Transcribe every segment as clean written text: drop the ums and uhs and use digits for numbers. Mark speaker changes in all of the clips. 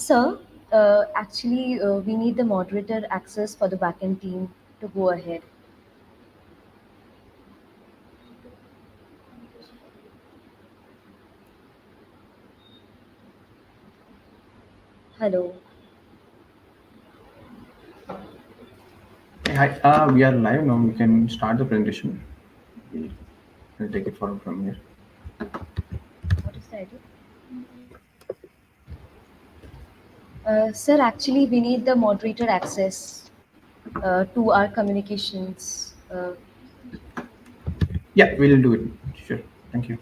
Speaker 1: Sir, actually, we need the moderator access for the backend team to go ahead. Hello.
Speaker 2: Hey, hi, we are live now. We can start the presentation. We'll take it forward from here.
Speaker 1: What is the idea? Sir, actually, we need the moderator access to our communications.
Speaker 2: Yeah, we'll do it. Sure. Thank you.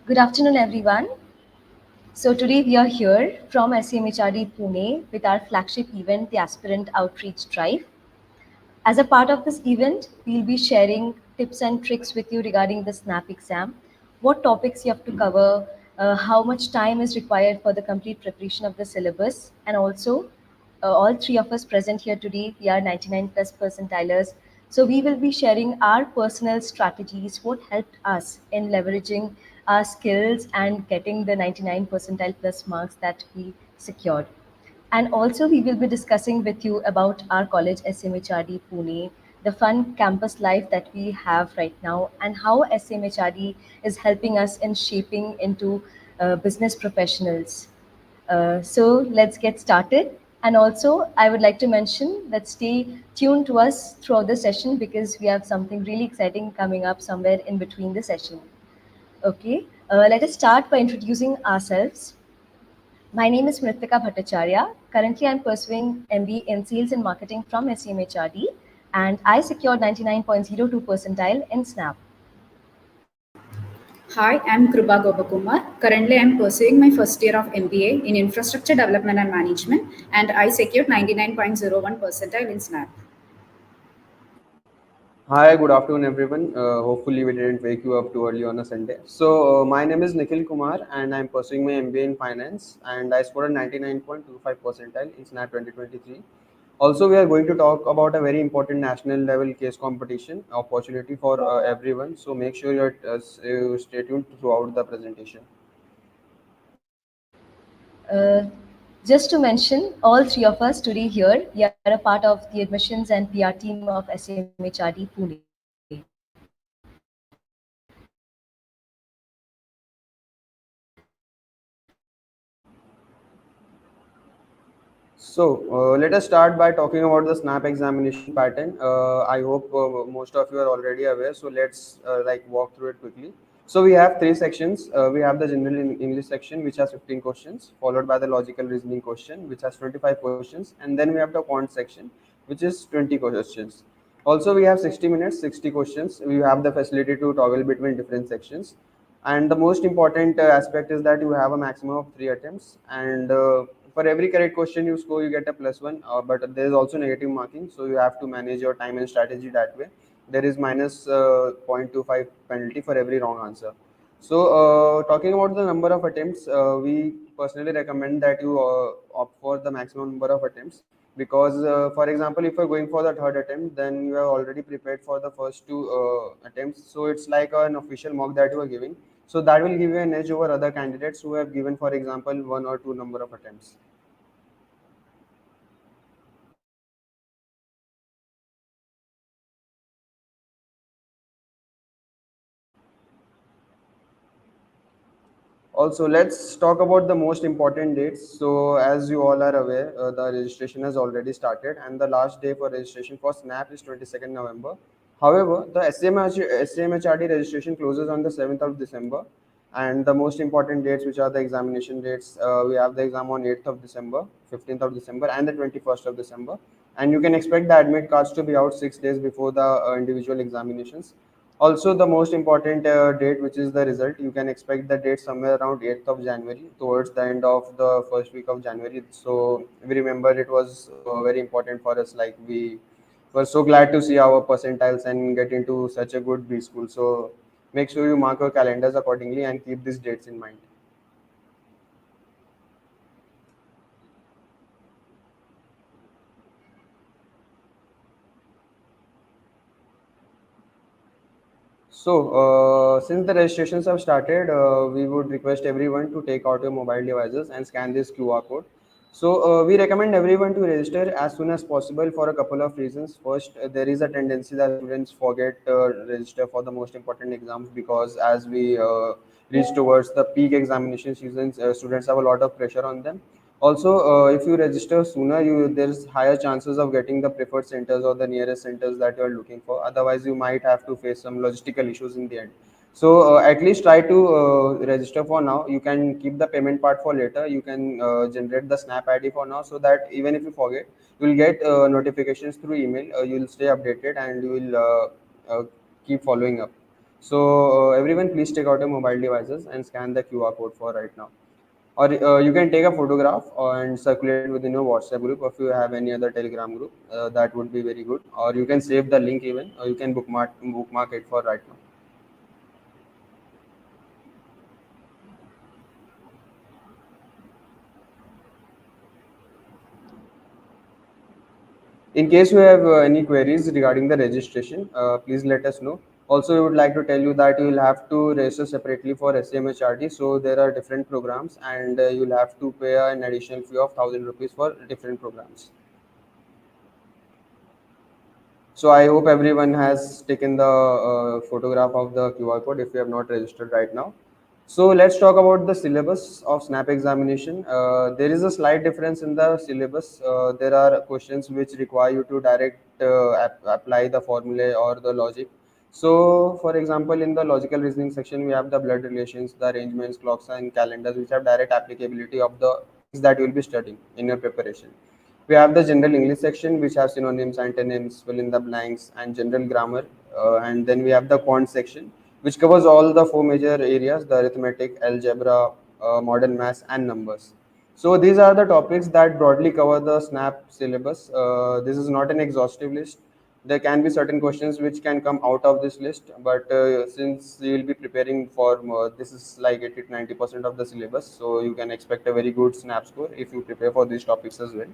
Speaker 1: Good afternoon, everyone. So today we are here from SCMHRD Pune with our flagship event, the Aspirant Outreach Drive. As a part of this event, we'll be sharing tips and tricks with you regarding the SNAP exam, what topics you have to cover, how much time is required for the complete preparation of the syllabus, and also all three of us present here today, we are 99 plus percentilers. So we will be sharing our personal strategies, what helped us in leveraging our skills and getting the 99 percentile plus marks that we secured. And also, we will be discussing with you about our college SMHRD Pune, the fun campus life that we have right now, and how SMHRD is helping us in shaping into business professionals. So let's get started. And also, I would like to mention that stay tuned to us throughout the session because we have something really exciting coming up somewhere in between the session. Okay, let us start by introducing ourselves. My name is Mritwika Bhattacharyya. Currently, I'm pursuing MBA in Sales and Marketing from SCMHRD, and I secured 99.02 percentile in SNAP.
Speaker 3: Hi, I'm Kripa Gopakumar. Currently, I'm pursuing my first year of MBA in Infrastructure Development and Management, and I secured 99.01 percentile in SNAP.
Speaker 4: Hi, good afternoon, everyone. Hopefully, we didn't wake you up too early on a Sunday. My name is Nikhil Kumar, and I'm pursuing my MBA in Finance, and I scored a 99.25 percentile in SNAP 2023. Also, we are going to talk about a very important national level case competition opportunity for everyone. So, make sure you stay tuned throughout the presentation.
Speaker 1: Uh, just to mention, all three of us today here, we are a part of the admissions and PR team of SCMHRD Pune.
Speaker 4: Let us start by talking about the SNAP examination pattern. I hope most of you are already aware. So let's walk through it quickly. So we have three sections. We have the general English section, which has 15 questions, followed by the logical reasoning question, which has 25 questions, and then we have the quant section, which is 20 questions. Also, we have 60 minutes, 60 questions. We have the facility to toggle between different sections. And the most important aspect is that you have a maximum of 3 attempts, and for every correct question you score, you get a +1. But there is also negative marking, so you have to manage your time and strategy that way. There is minus 0.25 penalty for every wrong answer. Talking about the number of attempts, we personally recommend that you opt for the maximum number of attempts, because for example, if you're going for the third attempt, then you have already prepared for the first two attempts, so it's like an official mock that you are giving, so that will give you an edge over other candidates who have given, for example, one or two number of attempts. Also, let's talk about the most important dates. So, as you all are aware, the registration has already started, and the last day for registration for SNAP is 22nd November. However, the SCMHRD registration closes on the 7th of December, and the most important dates, which are the examination dates, we have the exam on 8th of December, 15th of December, and the 21st of December. And you can expect the admit cards to be out 6 days before the individual examinations. Also, the most important date, which is the result, you can expect the date somewhere around 8th of January, towards the end of the first week of January. So we remember it was very important for us. Like, we were so glad to see our percentiles and get into such a good B school. So make sure you mark your calendars accordingly and keep these dates in mind. So, since the registrations have started, we would request everyone to take out your mobile devices and scan this QR code. So, we recommend everyone to register as soon as possible for a couple of reasons. First, there is a tendency that students forget to register for the most important exams, because as we reach towards the peak examination seasons, students have a lot of pressure on them. Also, if you register sooner, there's higher chances of getting the preferred centers or the nearest centers that you are looking for. Otherwise, you might have to face some logistical issues in the end. So at least try to register for now. You can keep the payment part for later. You can generate the Snap ID for now, so that even if you forget, you will get notifications through email. You will stay updated, and you will keep following up. So everyone, please take out your mobile devices and scan the QR code for right now. Or you can take a photograph and circulate it within your WhatsApp group. If you have any other Telegram group, that would be very good. Or you can save the link even, or you can bookmark it for right now. In case you have any queries regarding the registration, please let us know. Also, we would like to tell you that you will have to register separately for SCMHRD. So there are different programs, and you'll have to pay an additional fee of 1,000 rupees for different programs. So I hope everyone has taken the photograph of the QR code if you have not registered right now. So let's talk about the syllabus of SNAP examination. There is a slight difference in the syllabus. There are questions which require you to direct apply the formulae or the logic. So, for example, in the logical reasoning section, we have the blood relations, the arrangements, clocks, and calendars, which have direct applicability of the topics that you will be studying in your preparation. We have the general English section, which have synonyms, antonyms, fill in the blanks, and general grammar. And then we have the quant section, which covers all the four major areas: the arithmetic, algebra, modern maths, and numbers. So these are the topics that broadly cover the SNAP syllabus. This is not an exhaustive list. There can be certain questions which can come out of this list, but since you will be preparing for this is like 80 to 90% of the syllabus, so you can expect a very good SNAP score if you prepare for these topics as well.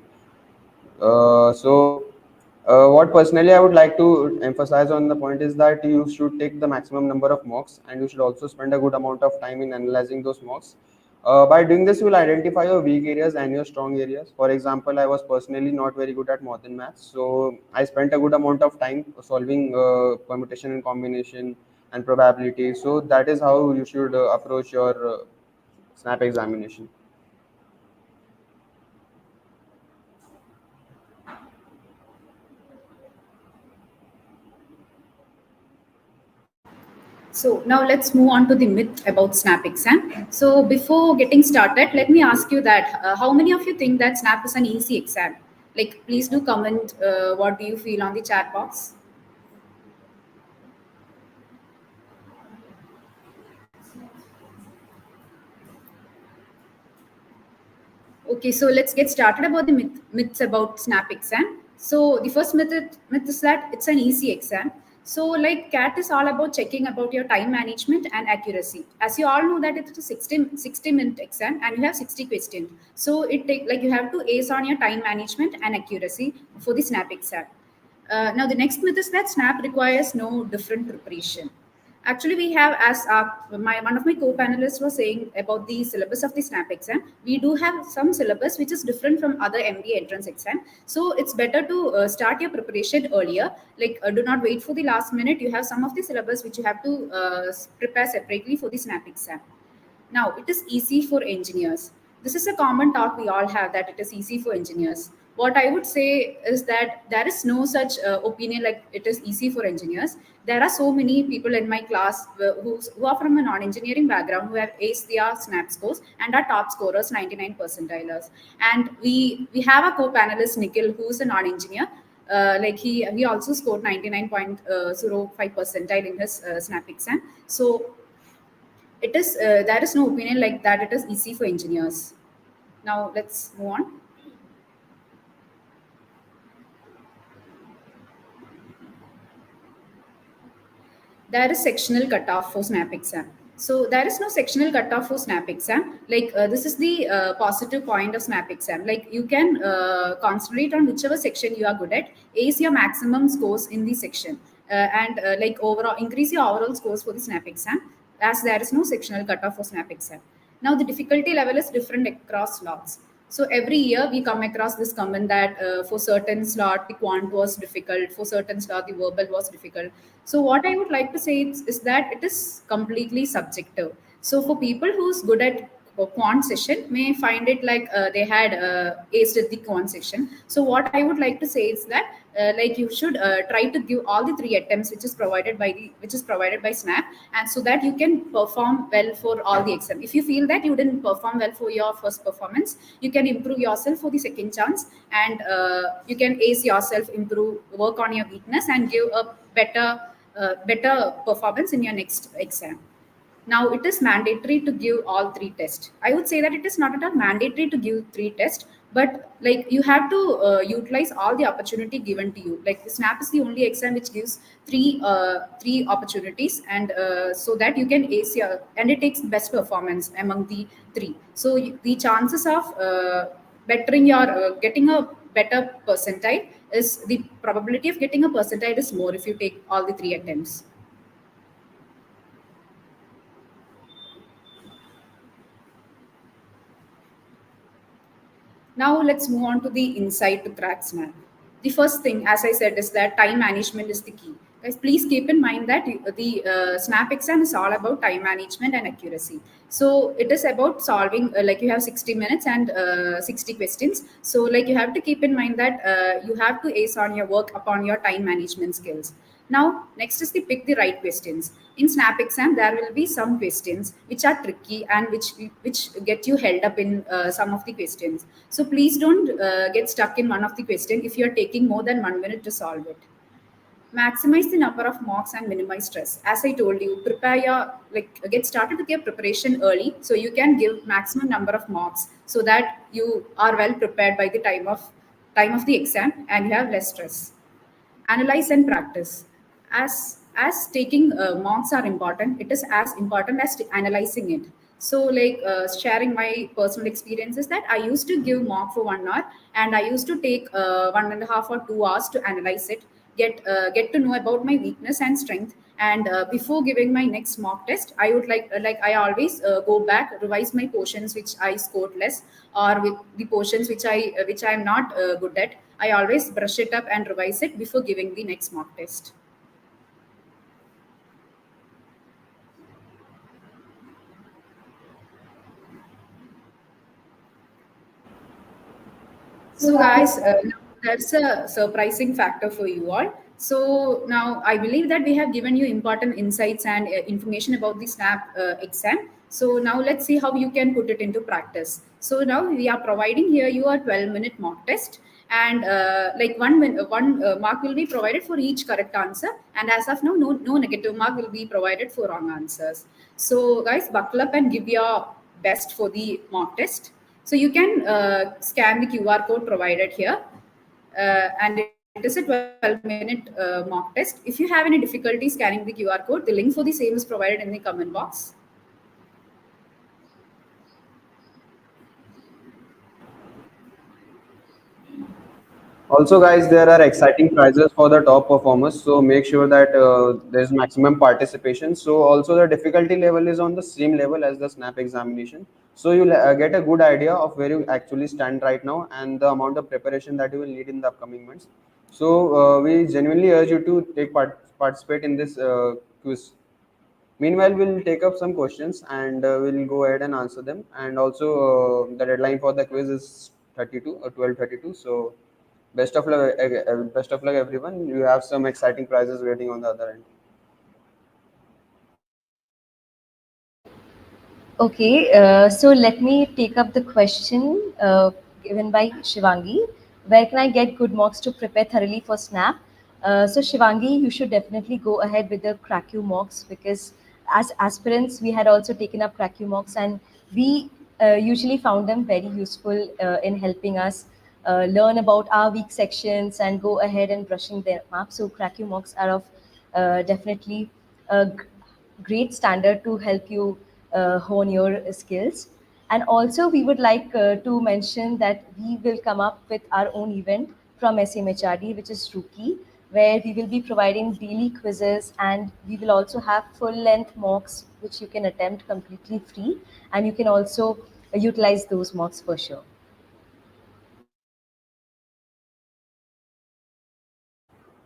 Speaker 4: What personally I would like to emphasize on the point is that you should take the maximum number of mocks, and you should also spend a good amount of time in analyzing those mocks. By doing this, you will identify your weak areas and your strong areas. For example, I was personally not very good at modern maths, so I spent a good amount of time solving permutation and combination and probability. So that is how you should approach your SNAP examination.
Speaker 3: So now let's move on to the myth about SNAP exam. So before getting started, let me ask you that how many of you think that SNAP is an easy exam? Like, please do comment what do you feel on the chat box. Okay, so let's get started about the myths about SNAP exam. So the first myth is that it's an easy exam. So like CAT is all about checking about your time management and accuracy. As you all know that it's a 60-minute exam and you have 60 questions. So it take like you have to ace on your time management and accuracy for the SNAP exam. Now the next myth is that SNAP requires no different preparation. Actually, we have, as one of my co-panelists was saying about the syllabus of the SNAP exam, we do have some syllabus which is different from other MBA entrance exam. So it's better to start your preparation earlier. Like, do not wait for the last minute. You have some of the syllabus which you have to prepare separately for the SNAP exam. Now, it is easy for engineers. This is a common talk we all have, that it is easy for engineers. What I would say is that there is no such opinion like it is easy for engineers. There are so many people in my class who are from a non-engineering background, who have aced their SNAP scores and are top scorers, 99 percentilers. And we have a co-panelist, Nikhil, who is a non-engineer. Like he also scored 99.05 percentile in his SNAP exam. So it is there is no opinion like that it is easy for engineers. Now let's move on. There is sectional cutoff for SNAP exam. So there is no sectional cutoff for SNAP exam. Like this is the positive point of SNAP exam. Like you can concentrate on whichever section you are good at, ace your maximum scores in the section, and like overall increase your overall scores for the SNAP exam, as there is no sectional cutoff for SNAP exam. Now the difficulty level is different across slots. So every year we come across this comment that for certain slot the quant was difficult, for certain slot the verbal was difficult. So what I would like to say is that it is completely subjective. So for people who's good at quant session may find it like they had aced at the quant section. So what I would like to say is that like you should try to give all the 3 attempts which is provided by SNAP, and so that you can perform well for all the exam. If you feel that you didn't perform well for your first performance, you can improve yourself for the second chance, and you can ace yourself, improve, work on your weakness, and give a better performance in your next exam. Now it is mandatory to give all 3 tests. I would say that it is not at all mandatory to give 3 tests, but like you have to utilize all the opportunity given to you. Like SNAP is the only exam which gives three opportunities, and so that you can ace your, and it takes best performance among the 3. So the chances of bettering your getting a better percentile is, the probability of getting a percentile is more if you take all the 3 attempts. Now let's move on to the insight to crack SNAP. The first thing, as I said, is that time management is the key. Guys, please keep in mind that the SNAP exam is all about time management and accuracy. So it is about solving, like you have 60 minutes and 60 questions. So like you have to keep in mind that you have to ace on your work upon your time management skills. Now, next is the pick the right questions. In SNAP exam, there will be some questions which are tricky and which get you held up in some of the questions. So please don't get stuck in one of the questions if you are taking more than 1 minute to solve it. Maximize the number of mocks and minimize stress. As I told you, prepare your, like get started with your preparation early so you can give maximum number of mocks, so that you are well prepared by the time of the exam and you have less stress. Analyze and practice. As taking mocks are important, it is as important as analyzing it. So like sharing my personal experiences, that I used to give mock for 1 hour, and I used to take 1.5 or 2 hours to analyze it, get to know about my weakness and strength, and before giving my next mock test, I would like I always go back, revise my portions which I scored less, or with the portions which I am not good at, I always brush it up and revise it before giving the next mock test. So, guys, now that's a surprising factor for you all. So, now I believe that we have given you important insights and information about the SNAP exam. So, now let's see how you can put it into practice. So, now we are providing here you a 12-minute mock test, and like one mark will be provided for each correct answer. And as of now, no negative mark will be provided for wrong answers. So, guys, buckle up and give your best for the mock test. So you can scan the QR code provided here, and it is a 12-minute mock test. If you have any difficulty scanning the QR code, the link for the same is provided in the comment box.
Speaker 4: Also, guys, there are exciting prizes for the top performers, so make sure that there's maximum participation. So also the difficulty level is on the same level as the SNAP examination. So you'll get a good idea of where you actually stand right now and the amount of preparation that you will need in the upcoming months. So we genuinely urge you to participate in this quiz. Meanwhile, we'll take up some questions and we'll go ahead and answer them. And also, the deadline for the quiz is 32 or 12:32. So, best of luck, everyone. You have some exciting prizes waiting on the other end.
Speaker 1: Okay, so let me take up the question given by Shivangi. Where can I get good mocks to prepare thoroughly for SNAP? So Shivangi, you should definitely go ahead with the Cracku mocks, because as aspirants, we had also taken up Cracku mocks, and we usually found them very useful in helping us learn about our weak sections and go ahead and brushing them up. So Cracku mocks are of definitely great standard to help you hone your skills. And also, we would like to mention that we will come up with our own event from SCMHRD, which is Rookie, where we will be providing daily quizzes, and we will also have full-length mocks which you can attempt completely free, and you can also utilize those mocks for sure.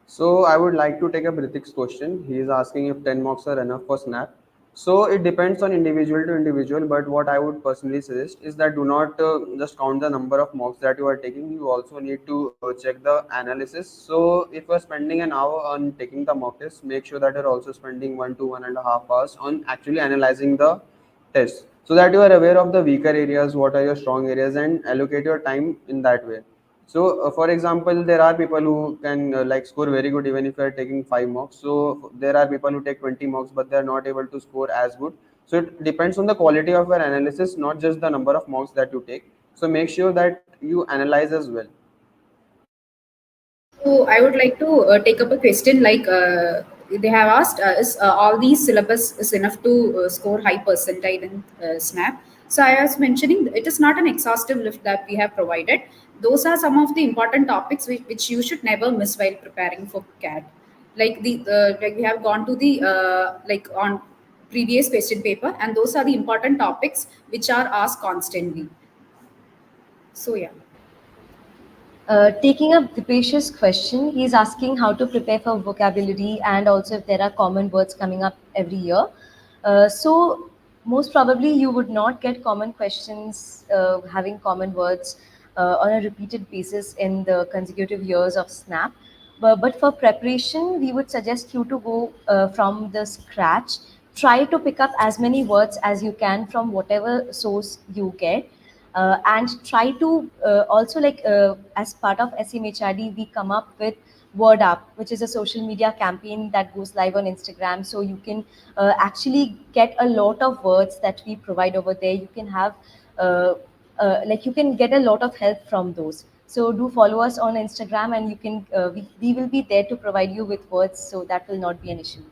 Speaker 4: So I would like to take up Ritik's question. He is asking if 10 mocks are enough for Snap. So it depends on individual to individual, but what I would personally suggest is that do not just count the number of mocks that you are taking. You also need to check the analysis. So if you are spending an hour on taking the mock test, make sure that you're also spending 1 to 1.5 hours on actually analyzing the test, so that you are aware of the weaker areas, what are your strong areas, and allocate your time in that way. So, for example, there are people who can like score very good even if you are taking 5 mocks. So there are people who take 20 mocks, but they are not able to score as good. So it depends on the quality of your analysis, not just the number of mocks that you take. So make sure that you analyze as well.
Speaker 3: So I would like to take up a question like they have asked, is all these syllabus is enough to score high percentile in SNAP? So I was mentioning it is not an exhaustive list that we have provided. Those are some of the important topics which you should never miss while preparing for CAT. Like we have gone to the like on previous question paper, and those are the important topics which are asked constantly. So yeah.
Speaker 1: Taking up Dipesh's question, he is asking how to prepare for vocabulary and also if there are common words coming up every year. So most probably you would not get common questions having common words on a repeated basis in the consecutive years of SNAP. But for preparation, we would suggest you to go from the scratch. Try to pick up as many words as you can from whatever source you get, and try to also as part of SMHRD, we come up with Word Up, which is a social media campaign that goes live on Instagram. So you can actually get a lot of words that we provide over there. You can have you can get a lot of help from those. So do follow us on Instagram, and you can we will be there to provide you with words, so that will not be an issue.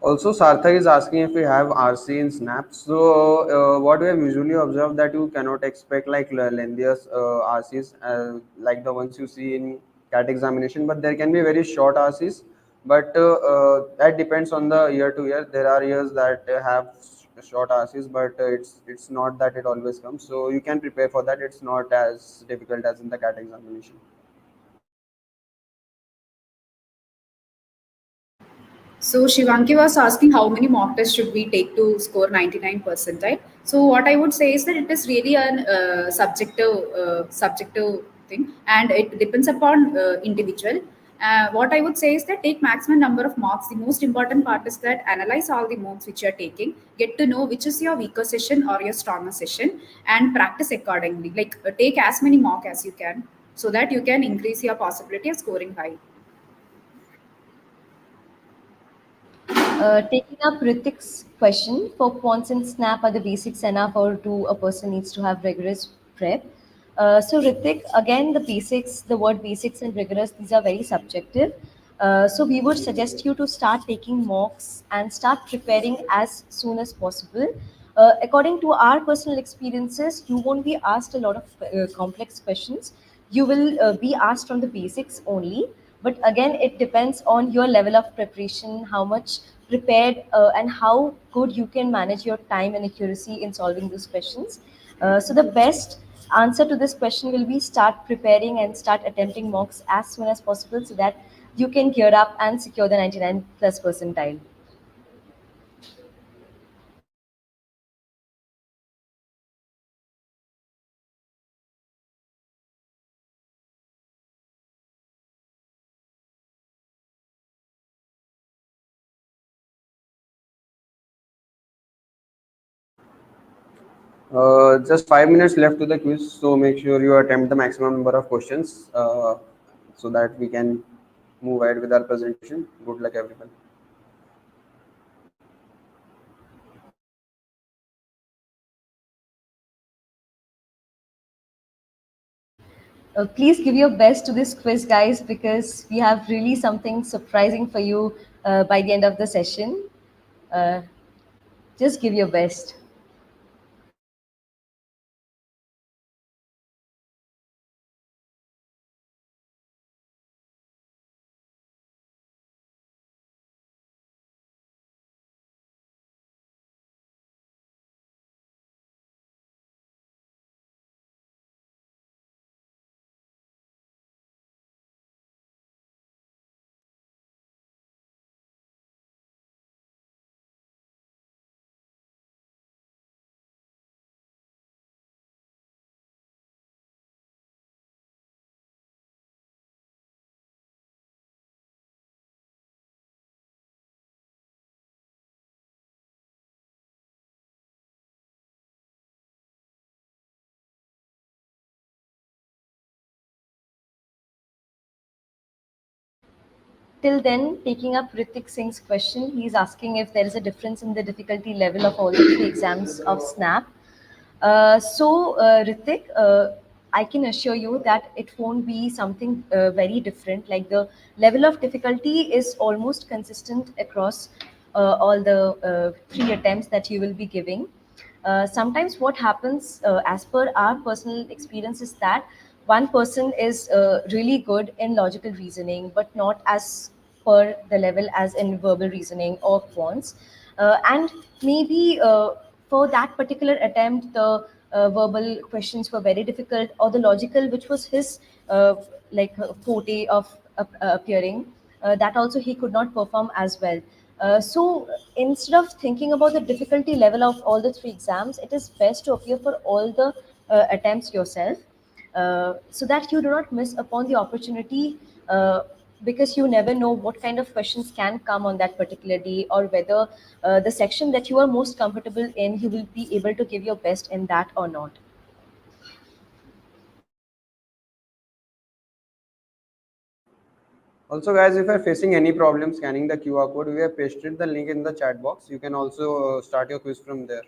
Speaker 4: Also, Sarthak is asking if we have RC in Snap. So, what we have usually observed that you cannot expect like lengthier RCs like the ones you see in CAT examination, but there can be very short RCs. But that depends on the year to year. There are years that have short RCs, but it's not that it always comes. So you can prepare for that. It's not as difficult as in the CAT examination.
Speaker 3: So Shivanki was asking how many mock tests should we take to score 99 percentile. So what I would say is that it is really an subjective thing, and it depends upon individual. What I would say is that take maximum number of mocks. The most important part is that analyze all the mocks which you are taking, get to know which is your weaker session or your stronger session, and practice accordingly. Like take as many mock as you can, so that you can increase your possibility of scoring high.
Speaker 1: Taking up Ritik's question, for Ponce and Snap, are the basics enough, or do a person needs to have rigorous prep? So Ritik, again, the basics, the word basics and rigorous, these are very subjective. So we would suggest you to start taking mocks and start preparing as soon as possible. According to our personal experiences, you won't be asked a lot of complex questions. You will be asked from the basics only. But again, it depends on your level of preparation, how much prepared and how good you can manage your time and accuracy in solving those questions. So the best answer to this question will be start preparing and start attempting mocks as soon as possible so that you can gear up and secure the 99 plus percentile.
Speaker 4: Just 5 minutes left to the quiz, so make sure you attempt the maximum number of questions so that we can move ahead with our presentation. Good luck, everyone.
Speaker 1: Please give your best to this quiz, guys, because we have really something surprising for you by the end of the session. Uh, just give your best. Till then, taking up Ritik Singh's question, he's asking if there is a difference in the difficulty level of all the three exams of SNAP. Ritik, I can assure you that it won't be something very different. Like the level of difficulty is almost consistent across all the three attempts that you will be giving. Sometimes what happens, as per our personal experience, is that one person is really good in logical reasoning, but not as per the level as in verbal reasoning or quants. And maybe for that particular attempt, the verbal questions were very difficult, or the logical, which was his forte of appearing, that also he could not perform as well. So instead of thinking about the difficulty level of all the three exams, it is best to appear for all the attempts yourself, so that you do not miss upon the opportunity, because you never know what kind of questions can come on that particular day, or whether the section that you are most comfortable in, you will be able to give your best in that or not.
Speaker 4: Also, guys, if you're facing any problem scanning the QR code, we have pasted the link in the chat box. You can also start your quiz from there.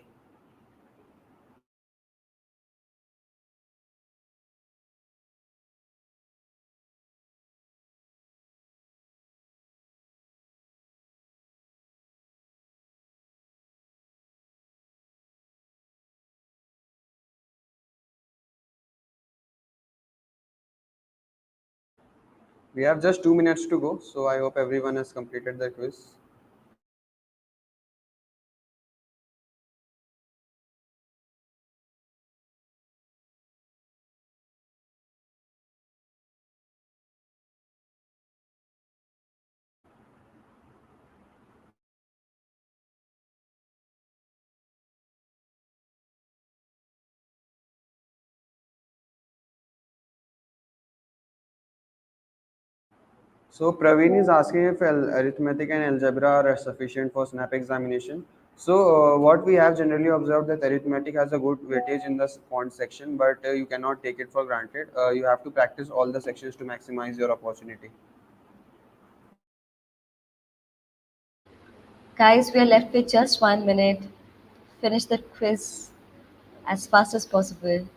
Speaker 4: We have just 2 minutes to go, so I hope everyone has completed their quiz. So Praveen is asking if arithmetic and algebra are sufficient for SNAP examination. So what we have generally observed that arithmetic has a good weightage in the quant section, but you cannot take it for granted. You have to practice all the sections to maximize your opportunity.
Speaker 1: Guys, we are left with just 1 minute. Finish the quiz as fast as possible.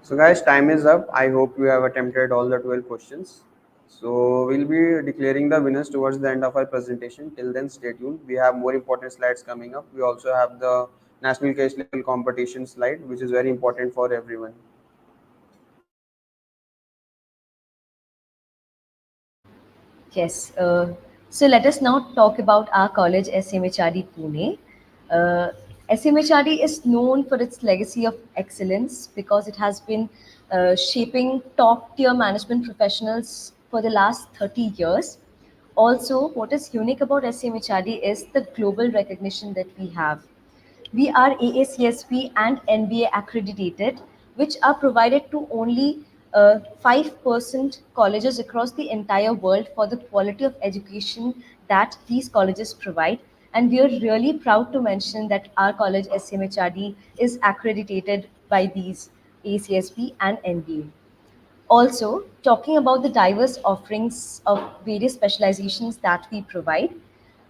Speaker 4: So guys, time is up. I hope you have attempted all the 12 questions. So we'll be declaring the winners towards the end of our presentation. Till then, stay tuned. We have more important slides coming up. We also have the national case level competition slide, which is very important for everyone.
Speaker 1: Yes. So let us now talk about our college, SCMHRD Pune. Uh, SCMHRD is known for its legacy of excellence because it has been shaping top tier management professionals for the last 30 years. Also, what is unique about SCMHRD is the global recognition that we have. We are AACSP and NBA accredited, which are provided to only 5% colleges across the entire world for the quality of education that these colleges provide. And we are really proud to mention that our college, SCMHRD, is accredited by these ACSP and NBA. Also, talking about the diverse offerings of various specializations that we provide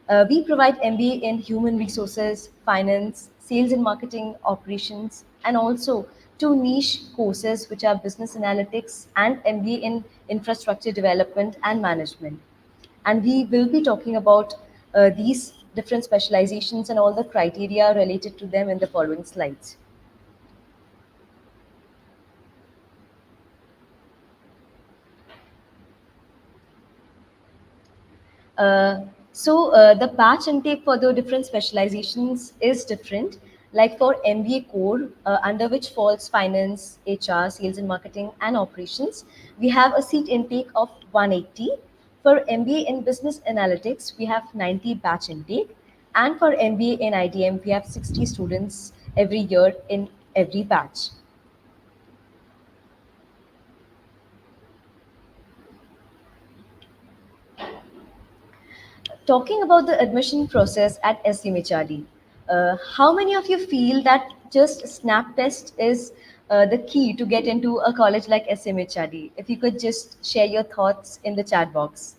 Speaker 1: MBA in human resources, finance, sales and marketing, operations, and also two niche courses which are business analytics and MBA in infrastructure development and management. And we will be talking about these different specializations and all the criteria related to them in the following slides. The batch intake for the different specializations is different. Like for MBA core, under which falls finance, HR, sales and marketing, and operations, we have a seat intake of 180. For MBA in business analytics, we have 90 batch intake, and for MBA in IDM, we have 60 students every year in every batch. Talking about the admission process at SCMHRD, how many of you feel that just snap test is the key to get into a college like SCMHRD? If you could just share your thoughts in the chat box.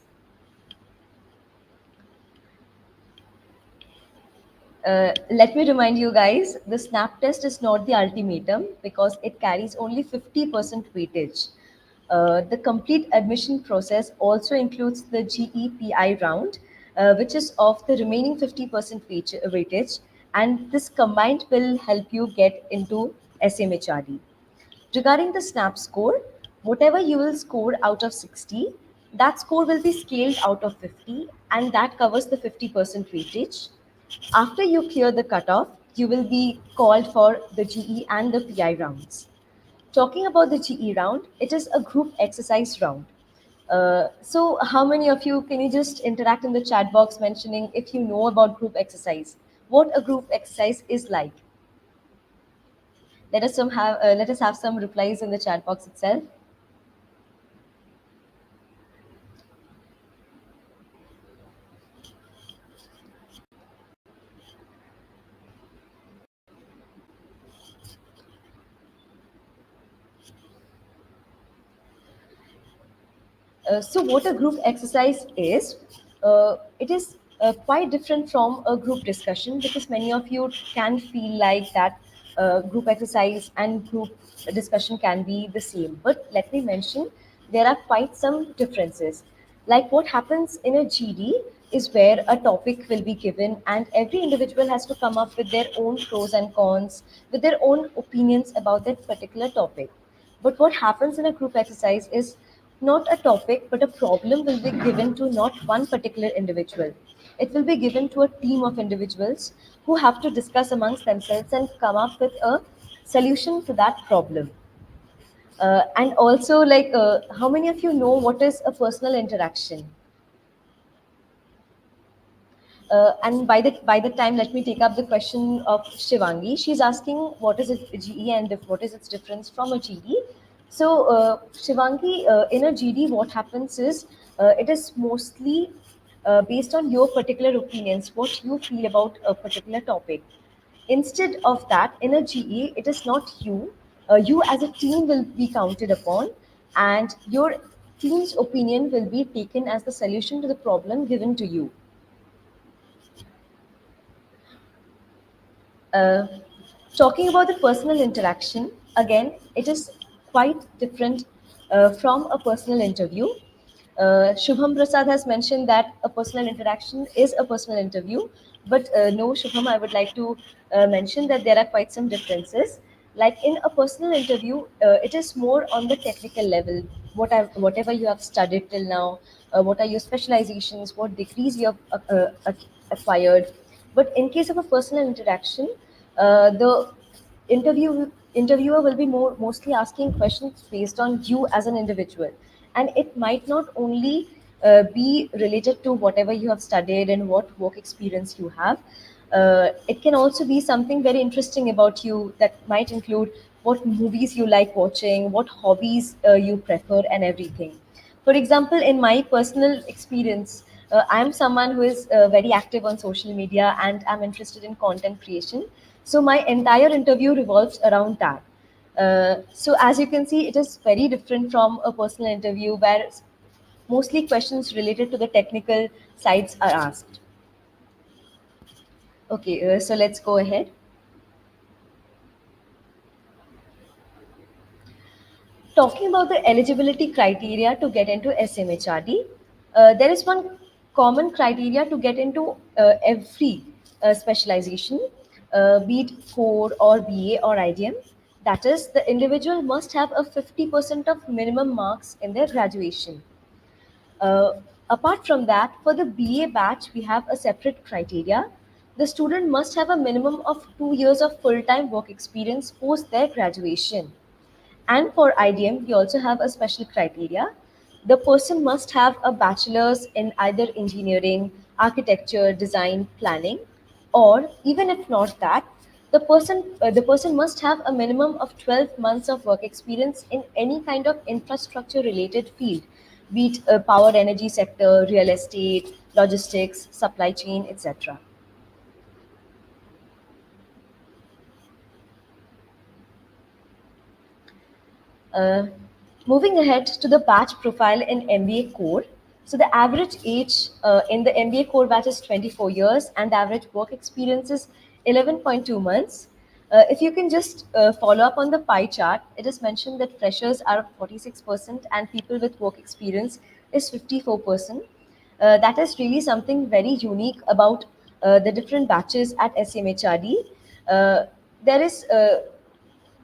Speaker 1: Let me remind you guys, the snap test is not the ultimatum because it carries only 50% weightage. The complete admission process also includes the GEPI round, which is of the remaining 50% weightage, and this combined will help you get into SMHRD. Regarding the SNAP score, whatever you will score out of 60, that score will be scaled out of 50, and that covers the 50% weightage. After you clear the cutoff, you will be called for the GE and the PI rounds. Talking about the GE round, it is a group exercise round. So, how many of you can you just interact in the chat box mentioning if you know about group exercise? What a group exercise is like? Let us have some replies in the chat box itself. So what a group exercise is, it is quite different from a group discussion because many of you can feel like that group exercise and group discussion can be the same. But let me mention, there are quite some differences. Like what happens in a GD is where a topic will be given and every individual has to come up with their own pros and cons, with their own opinions about that particular topic. But what happens in a group exercise is not a topic, but a problem will be given to not one particular individual. It will be given to a team of individuals who have to discuss amongst themselves and come up with a solution to that problem. And also, how many of you know what is a personal interaction? And by the time, let me take up the question of Shivangi. She's asking what is it GE and what is its difference from a GD. So Shivangi, in a GD, what happens is it is mostly based on your particular opinions, what you feel about a particular topic. Instead of that, in a GE, it is not you. You as a team will be counted upon, and your team's opinion will be taken as the solution to the problem given to you. Uh, Talking about the personal interaction, again, it is quite different from a personal interview. Shubham Prasad has mentioned that a personal interaction is a personal interview, but no, Shubham, I would like to mention that there are quite some differences. Like in a personal interview, it is more on the technical level. Whatever you have studied till now, what are your specializations, what degrees you have acquired. But in case of a personal interaction, the interviewer will be mostly asking questions based on you as an individual, and it might not only be related to whatever you have studied and what work experience you have. It can also be something very interesting about you that might include what movies you like watching, what hobbies you prefer, and everything. For example, in my personal experience, I am someone who is very active on social media and I'm interested in content creation. So my entire interview revolves around that. So as you can see, it is very different from a personal interview where mostly questions related to the technical sides are asked. Okay, so let's go ahead. Talking about the eligibility criteria to get into SMHRD, there is one common criteria to get into every specialization, be it core or BA or IDM. That is, the individual must have a 50% of minimum marks in their graduation. Uh, Apart from that, for the BA batch, we have a separate criteria. The student must have a minimum of 2 years of full-time work experience post their graduation. And for IDM, we also have a special criteria. The person must have a bachelor's in either engineering, architecture, design, planning, or even if not that, the person must have a minimum of 12 months of work experience in any kind of infrastructure related field, be it power energy sector, real estate, logistics, supply chain, etc. Uh, Moving ahead to the batch profile in MBA core. So the average age in the MBA core batch is 24 years and the average work experience is 11.2 months. If you can just follow up on the pie chart, it is mentioned that freshers are 46% and people with work experience is 54%. That is really something very unique about the different batches at SMHRD. There is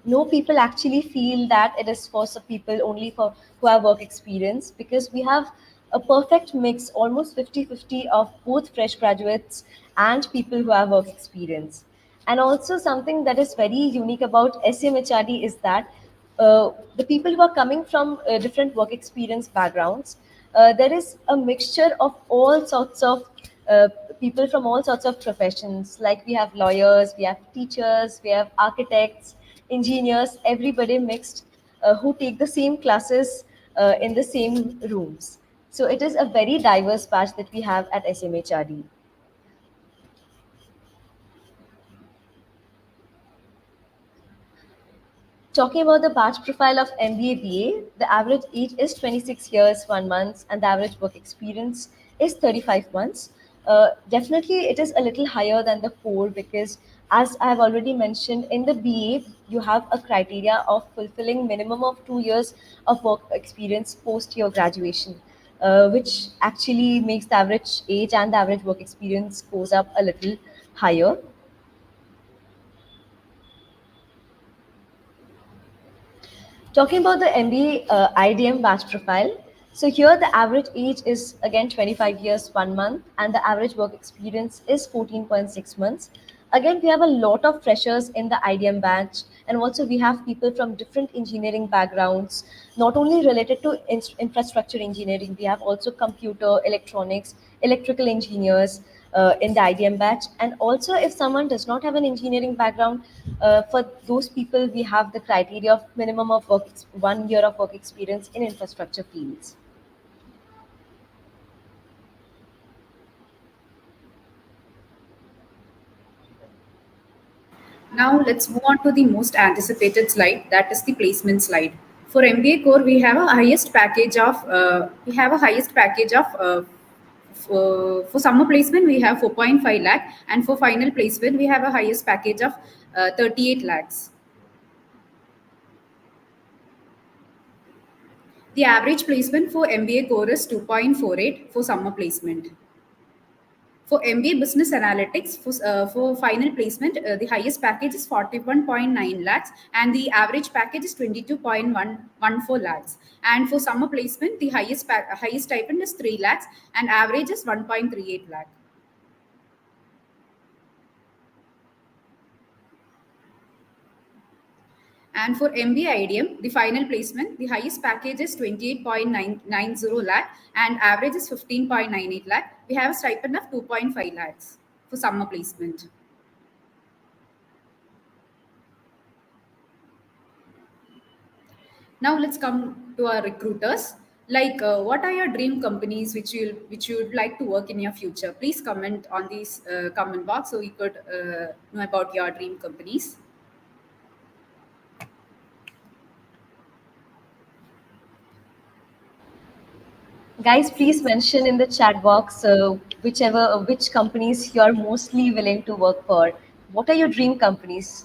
Speaker 1: no, people actually feel that it is for some people only for who have work experience, because we have a perfect mix, almost 50-50, of both fresh graduates and people who have work experience. And also something that is very unique about SMHRD is that the people who are coming from different work experience backgrounds, there is a mixture of all sorts of uh, people from all sorts of professions. Like we have lawyers, we have teachers, we have architects, engineers, everybody mixed, who take the same classes in the same rooms. So it is a very diverse batch that we have at SMHRD. Talking about the batch profile of MBA BA, the average age is 26 years, 1 month, and the average work experience is 35 months. Definitely, it is a little higher than the core because, as I have already mentioned, in the BA, you have a criteria of fulfilling minimum of 2 years of work experience post your graduation, which actually makes the average age and the average work experience goes up a little higher. Talking about the MBA IDM batch profile, so here the average age is again 25 years, 1 month, and the average work experience is 14.6 months. Again, we have a lot of freshers in the IDM batch, and also we have people from different engineering backgrounds, not only related to infrastructure engineering, we have also computer, electronics, electrical engineers in the IDM batch. And also, if someone does not have an engineering background, for those people, we have the criteria of minimum of 1 year of work experience in infrastructure fields.
Speaker 3: Now let's move on to the most anticipated slide, that is the placement slide. For MBA core, we have a highest package of for summer placement we have 4.5 lakh, and for final placement we have a highest package of 38 lakhs. The average placement for MBA core is 2.48 for summer placement. For MBA Business Analytics, for final placement, the highest package is 41.9 lakhs and the average package is 22.114 lakhs. And for summer placement, the highest stipend is 3 lakhs and average is 1.38 lakh. And for MBA IDM, the final placement, the highest package is 28.990 lakh and average is 15.98 lakh. We have a stipend of 2.5 lakhs for summer placement. Now let's come to our recruiters. Like, what are your dream companies which you would like to work in your future? Please comment on this comment box so we could know about your dream companies.
Speaker 1: Guys, please mention in the chat box which companies you are mostly willing to work for. What are your dream companies?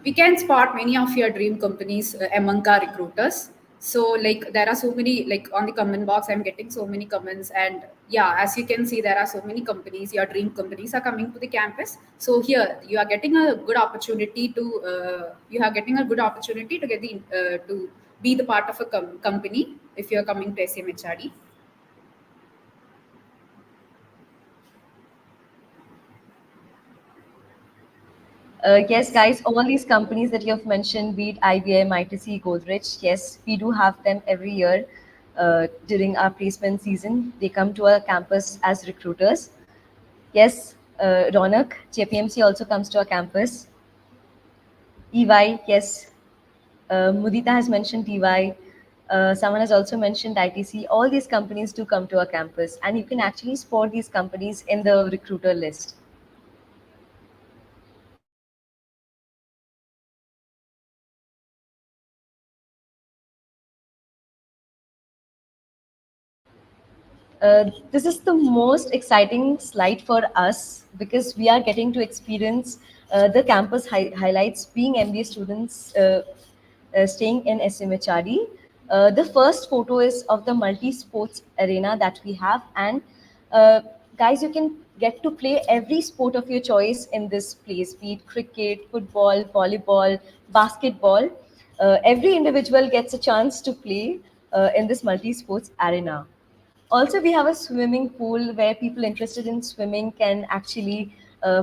Speaker 3: We can spot many of your dream companies among our recruiters. So like there are so many, like on the comment box I'm getting so many comments, and yeah, as you can see there are so many companies, your dream companies are coming to the campus. So here you are getting a good opportunity to get the to be the part of a company if you are coming to SCMHRD.
Speaker 1: Yes, guys, all these companies that you have mentioned, be it IBM, ITC, Godrej, yes, we do have them every year during our placement season. They come to our campus as recruiters. Yes, Ronak, JPMC also comes to our campus. EY, yes. Mudita has mentioned EY. Someone has also mentioned ITC. All these companies do come to our campus, and you can actually spot these companies in the recruiter list. This is the most exciting slide for us because we are getting to experience the campus highlights being MBA students staying in SMHRD. The first photo is of the multi-sports arena that we have, and guys, you can get to play every sport of your choice in this place, be it cricket, football, volleyball, basketball. Every individual gets a chance to play in this multi-sports arena. Also, we have a swimming pool where people interested in swimming can actually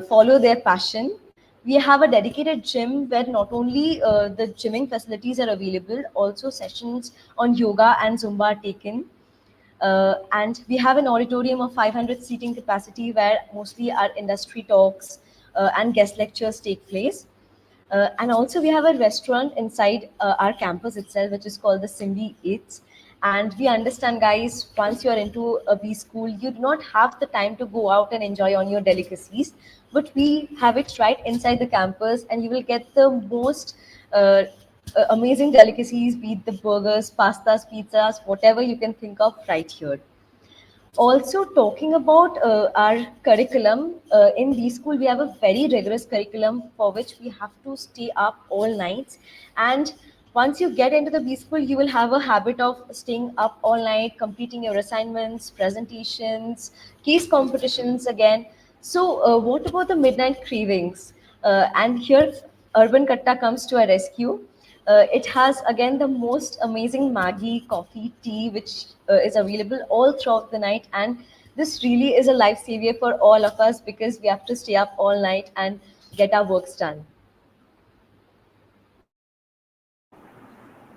Speaker 1: follow their passion. We have a dedicated gym where not only the gymming facilities are available, also sessions on yoga and Zumba are taken. And we have an auditorium of 500 seating capacity where mostly our industry talks and guest lectures take place. And also we have a restaurant inside our campus itself, which is called the Simbi Eats. And we understand, guys, once you're into a B school, you do not have the time to go out and enjoy on your delicacies. But we have it right inside the campus, and you will get the most amazing delicacies, be it the burgers, pastas, pizzas, whatever you can think of right here. Also, talking about our curriculum, in B school, we have a very rigorous curriculum for which we have to stay up all nights. And once you get into the B school, you will have a habit of staying up all night, completing your assignments, presentations, case competitions again. So, what about the midnight cravings? And here, Urban Katta comes to our rescue. It has again the most amazing Maggi coffee tea, which is available all throughout the night. And this really is a life savior for all of us because we have to stay up all night and get our works done.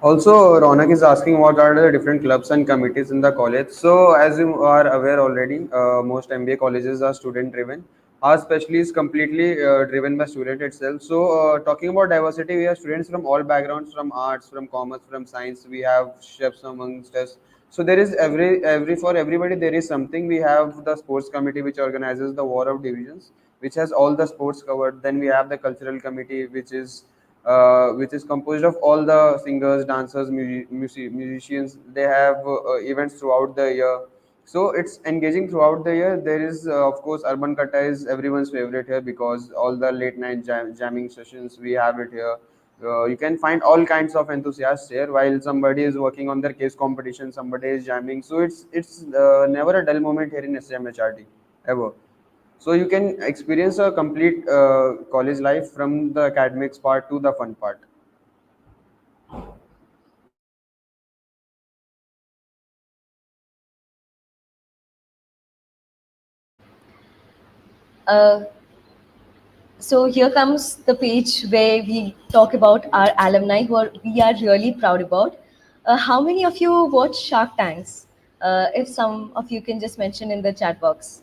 Speaker 4: Also, Ronak is asking what are the different clubs and committees in the college. So, as you are aware already, most MBA colleges are student driven. Our specialty is completely driven by student itself. So, talking about diversity, we have students from all backgrounds, from arts, from commerce, from science. We have chefs amongst us. So there is every for everybody there is something. We have the sports committee which organizes the war of divisions, which has all the sports covered. Then we have the cultural committee which is composed of all the singers, dancers, musicians. They have events throughout the year. So it's engaging throughout the year. There is, of course, Urban Kata is everyone's favorite here because all the late night jamming sessions we have it here. You can find all kinds of enthusiasts here. While somebody is working on their case competition, somebody is jamming. So it's never a dull moment here in SCMHRD ever. So you can experience a complete college life from the academics part to the fun part.
Speaker 1: Uh, so here comes the page where we talk about our alumni who we are really proud about. How many of you watch Shark Tanks? If some of you can just mention in the chat box.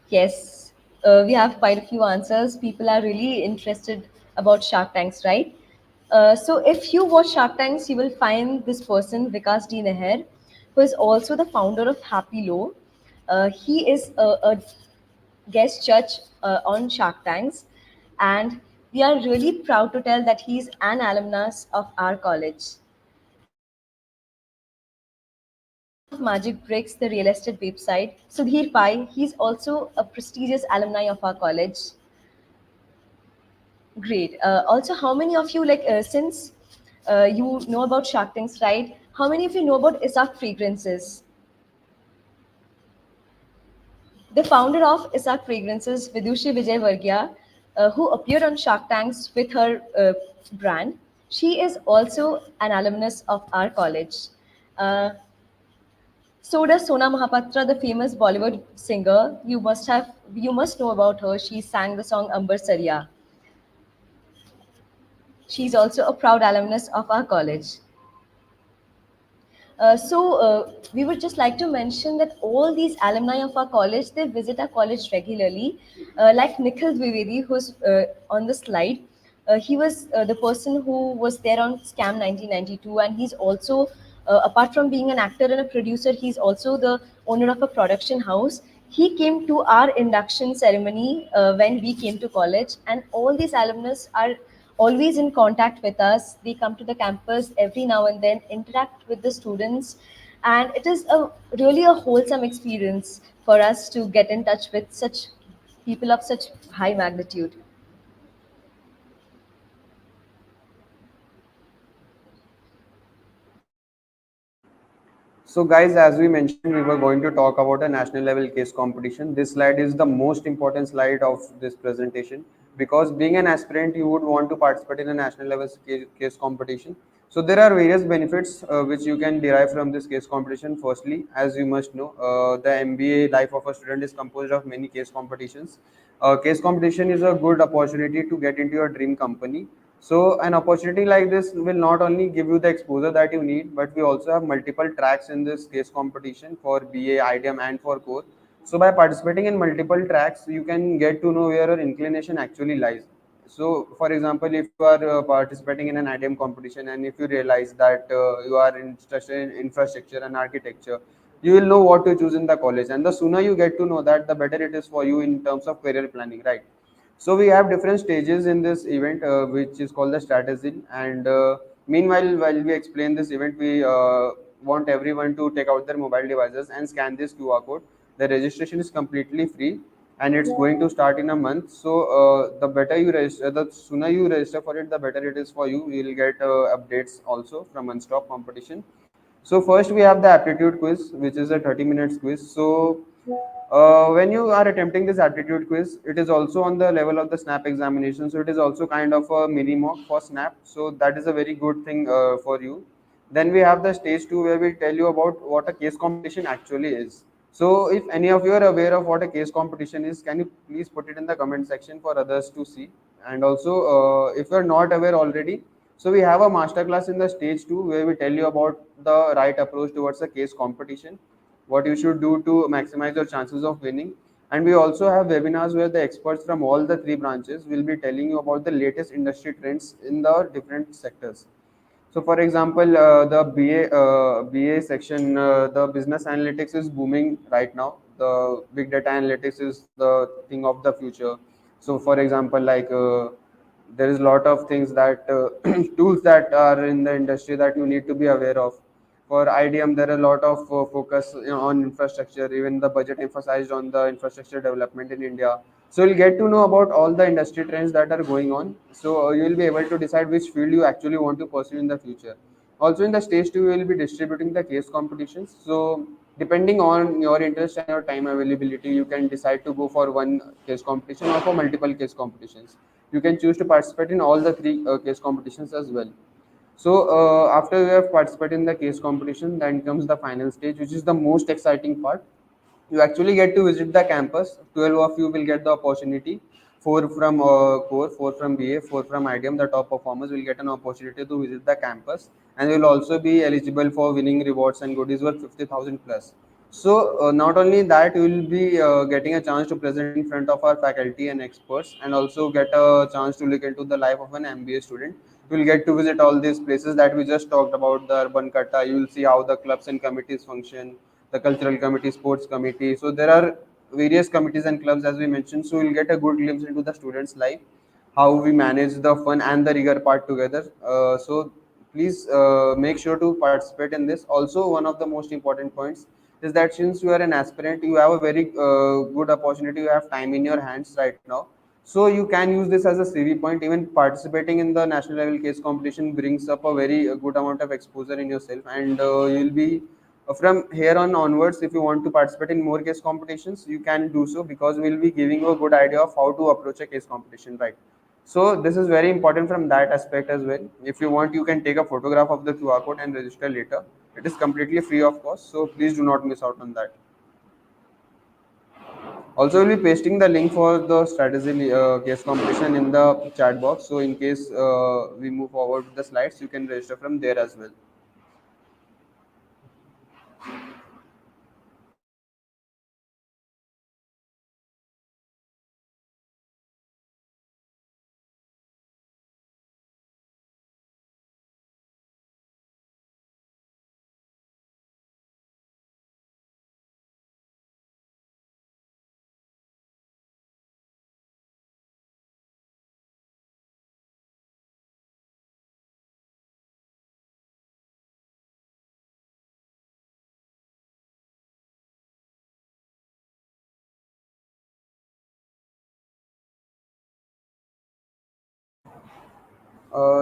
Speaker 1: Yes, we have quite a few answers. People are really interested about Shark Tanks, right? So if you watch Shark Tanks, you will find this person, Vikas D. Neher, who is also the founder of Happy Low. He is a guest judge on Shark Tanks, and we are really proud to tell that he's an alumnus of our college. Of Magic Bricks, the real estate website, Sudhir Pai, he's also a prestigious alumni of our college. Great. Also, how many of you, since you know about Shark Tanks, right? How many of you know about Isak Fragrances? The founder of Isak Fragrances, Vidushi Vijay Varghya, who appeared on Shark Tanks with her brand, she is also an alumnus of our college. Uh, so does Sona Mahapatra, the famous Bollywood singer. You must know about her. She sang the song Ambar Sariya. She's also a proud alumnus of our college. We would just like to mention that all these alumni of our college, they visit our college regularly. Like Nikhil Dwivedi, who's on the slide, he was the person who was there on Scam 1992, and he's also, apart from being an actor and a producer, he's also the owner of a production house. He came to our induction ceremony when we came to college, and all these alumnus are always in contact with us. They come to the campus every now and then, interact with the students, and it is a really a wholesome experience for us to get in touch with such people of such high magnitude.
Speaker 4: So guys, as we mentioned, we were going to talk about a national level case competition. This slide is the most important slide of this presentation because being an aspirant, you would want to participate in a national level case competition. So there are various benefits which you can derive from this case competition. Firstly, as you must know, the MBA life of a student is composed of many case competitions. Case competition is a good opportunity to get into your dream company. So an opportunity like this will not only give you the exposure that you need, but we also have multiple tracks in this case competition for BA, IDM, and for core. So by participating in multiple tracks, you can get to know where your inclination actually lies. So for example, if you are participating in an IDM competition and if you realize that you are interested in infrastructure and architecture, you will know what to choose in the college. And the sooner you get to know that, the better it is for you in terms of career planning, right? So we have different stages in this event, which is called the Stratazil. And meanwhile, while we explain this event, we want everyone to take out their mobile devices and scan this QR code. The registration is completely free, and it's going to start in a month. So the better you register, the sooner you register for it, the better it is for you. You will get updates also from Unstop competition. So first we have the aptitude quiz, which is a 30 minutes quiz. So when you are attempting this aptitude quiz, it is also on the level of the SNAP examination. So it is also kind of a mini mock for SNAP. So that is a very good thing for you. Then we have the stage 2 where we tell you about what a case competition actually is. So if any of you are aware of what a case competition is, can you please put it in the comment section for others to see? And also, if you are not aware already, so we have a masterclass in the stage 2 where we tell you about the right approach towards a case competition, what you should do to maximize your chances of winning. And we also have webinars where the experts from all the three branches will be telling you about the latest industry trends in the different sectors. So for example, the BA section, the business analytics is booming right now. The big data analytics is the thing of the future. So for example, like there is a lot of things that tools that are in the industry that you need to be aware of. For IDM, there are a lot of focus, on infrastructure. Even the budget emphasized on the infrastructure development in India. So you'll get to know about all the industry trends that are going on. So you will be able to decide which field you actually want to pursue in the future. Also in the stage 2, we will be distributing the case competitions. So depending on your interest and your time availability, you can decide to go for one case competition or for multiple case competitions. You can choose to participate in all the three case competitions as well. So after you have participated in the case competition, then comes the final stage, which is the most exciting part. You actually get to visit the campus. 12 of you will get the opportunity. Four from core, four from BA, four from IDM. The top performers will get an opportunity to visit the campus, and will also be eligible for winning rewards and goodies worth 50,000 plus. So not only that, you will be getting a chance to present in front of our faculty and experts, and also get a chance to look into the life of an MBA student. You will get to visit all these places that we just talked about, the urban kata. You will see how the clubs and committees function, the cultural committee, sports committee. So there are various committees and clubs, as we mentioned. So you'll get a good glimpse into the students' life, how we manage the fun and the rigor part together. So please make sure to participate in this. Also, one of the most important points is that since you are an aspirant, you have a very good opportunity. You have time in your hands right now. So you can use this as a CV point. Even participating in the national level case competition brings up a very good amount of exposure in yourself, and you'll be from here on onwards, if you want to participate in more case competitions, you can do so, because we'll be giving you a good idea of how to approach a case competition, right? So this is very important from that aspect as well. If you want, you can take a photograph of the QR code and register later. It is completely free of cost, so please do not miss out on that. Also, we'll be pasting the link for the strategy case competition in the chat box. So in case we move forward with the slides, you can register from there as well.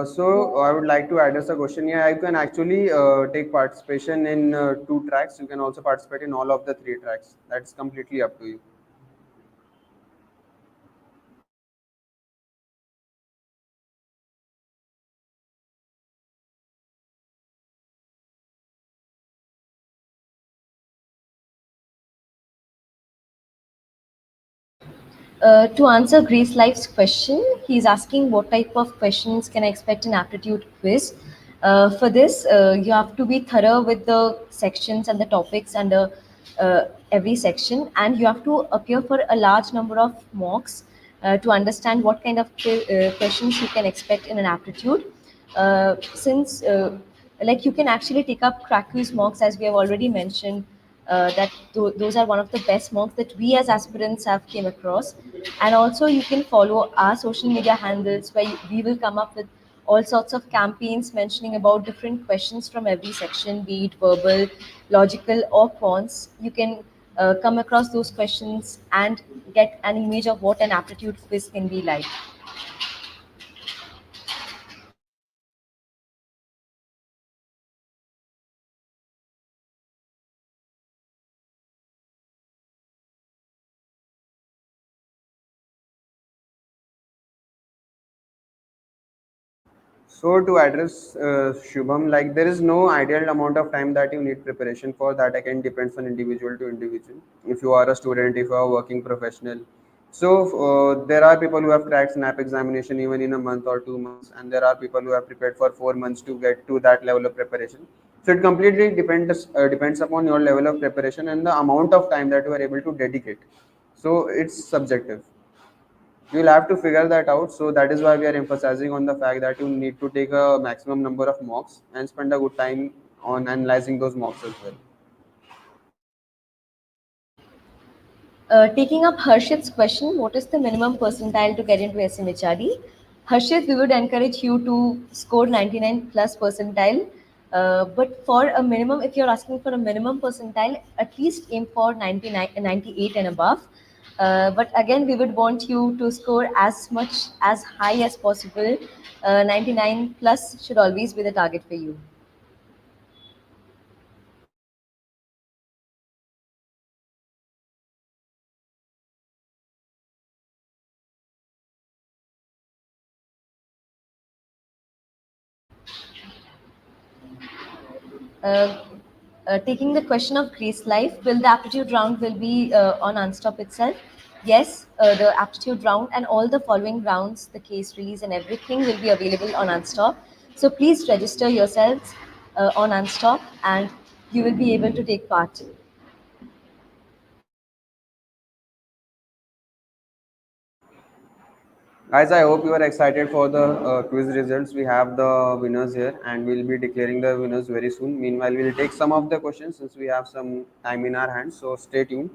Speaker 4: So I would like to address a question here. You can actually take participation in two tracks. You can also participate in all of the three tracks. That's completely up to you.
Speaker 1: To answer Grace Life's question, he's asking what type of questions can I expect in aptitude quiz. For this, you have to be thorough with the sections and the topics under every section, and you have to appear for a large number of mocks to understand what kind of questions you can expect in an aptitude. Since like you can actually take up Cracku's mocks, as we have already mentioned, that those are one of the best mocks that we as aspirants have came across. And also you can follow our social media handles, where we will come up with all sorts of campaigns mentioning about different questions from every section, be it verbal, logical, or quants. You can come across those questions and get an image of what an aptitude quiz can be like.
Speaker 4: So to address Shubham, like there is no ideal amount of time that you need preparation for. That again depends on individual to individual. If you are a student, if you are a working professional, so there are people who have cracked SNAP examination even in a month or 2 months, and there are people who have prepared for 4 months to get to that level of preparation. So it completely depends upon your level of preparation and the amount of time that you are able to dedicate. So it's subjective. You'll have to figure that out. So that is why we are emphasizing on the fact that you need to take a maximum number of mocks and spend a good time on analyzing those mocks as well.
Speaker 1: Taking up Harshit's question, what is the minimum percentile to get into SMHRD? Harshit, we would encourage you to score 99 plus percentile. But for a minimum, if you're asking for a minimum percentile, at least aim for 99, 98 and above. But again, we would want you to score as much as high as possible. 99 plus should always be the target for you. uh, Taking the question of Grace Life, will the aptitude round will be on Unstop itself? Yes, the aptitude round and all the following rounds, the case release and everything will be available on Unstop. So please register yourselves on Unstop and you will be able to take part.
Speaker 4: Guys, I hope you are excited for the quiz results. We have the winners here and we'll be declaring the winners very soon. Meanwhile, we'll take some of the questions since we have some time in our hands. So stay tuned.